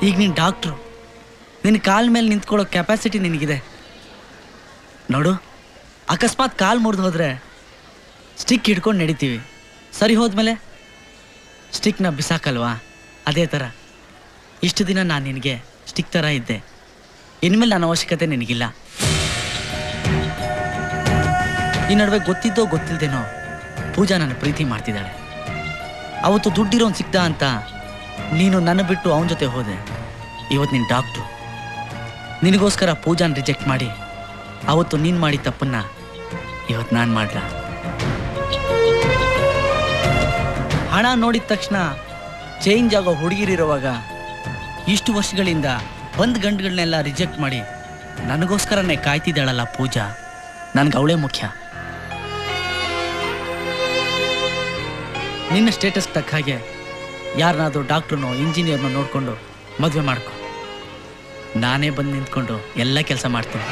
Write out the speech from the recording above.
ಈಗ ನೀನು ಡಾಕ್ಟ್ರು, ನಿನ್ನ ಕಾಲ ಮೇಲೆ ನಿಂತ್ಕೊಳ್ಳೋ ಕೆಪಾಸಿಟಿ ನಿನಗಿದೆ ನೋಡು. ಅಕಸ್ಮಾತ್ ಕಾಲು ಮುರಿದು ಹೋದರೆ ಸ್ಟಿಕ್ ಹಿಡ್ಕೊಂಡು ನಡಿತೀವಿ, ಸರಿ ಹೋದ್ಮೇಲೆ ಸ್ಟಿಕ್ನ ಬಿಸಾಕಲ್ವಾ? ಅದೇ ಥರ ಇಷ್ಟು ದಿನ ನಾನು ನಿನಗೆ ಸ್ಟಿಕ್ ಥರ ಇದ್ದೆ, ಇನ್ಮೇಲೆ ನನ್ನ ಅವಶ್ಯಕತೆ ನಿನಗಿಲ್ಲ. ಈ ನಡುವೆ ಗೊತ್ತಿದ್ದೋ ಗೊತ್ತಿಲ್ದೇನೋ ಪೂಜಾ ನನ್ನ ಪ್ರೀತಿ ಮಾಡ್ತಿದ್ದಾಳೆ. ಅವತ್ತು ದುಡ್ಡಿರೋನು ಸಿಕ್ತ ಅಂತ ನೀನು ನನ್ನ ಬಿಟ್ಟು ಅವನ ಜೊತೆ ಹೋದೆ. ಇವತ್ತು ನೀನು ಡಾಕ್ಟ್ರು, ನಿನಗೋಸ್ಕರ ಪೂಜಾನ ರಿಜೆಕ್ಟ್ ಮಾಡಿ ಅವತ್ತು ನೀನು ಮಾಡಿದ ತಪ್ಪನ್ನ ಇವತ್ತು ನಾನು ಮಾಡ್ಲ? ಹಣ ನೋಡಿದ ತಕ್ಷಣ ಚೇಂಜ್ ಆಗೋ ಹುಡುಗಿರಿರುವಾಗ ಇಷ್ಟು ವರ್ಷಗಳಿಂದ ಬಂದ್ ಗಂಡುಗಳನ್ನೆಲ್ಲ ರಿಜೆಕ್ಟ್ ಮಾಡಿ ನನಗೋಸ್ಕರನೇ ಕಾಯ್ತಿದ್ದಾಳಲ್ಲ ಪೂಜಾ, ನನಗೆ ಅವಳೇ ಮುಖ್ಯ. ನಿನ್ನ ಸ್ಟೇಟಸ್ ತಕ್ಕ ಹಾಗೆ ಯಾರನ್ನಾದರೂ ಡಾಕ್ಟ್ರನೋ ಇಂಜಿನಿಯರ್ನೋ ನೋಡಿಕೊಂಡು ಮದುವೆ ಮಾಡ್ಕೊ. ನಾನೇ ಬಂದು ನಿಂತ್ಕೊಂಡು ಎಲ್ಲ ಕೆಲಸ ಮಾಡ್ತೀನಿ.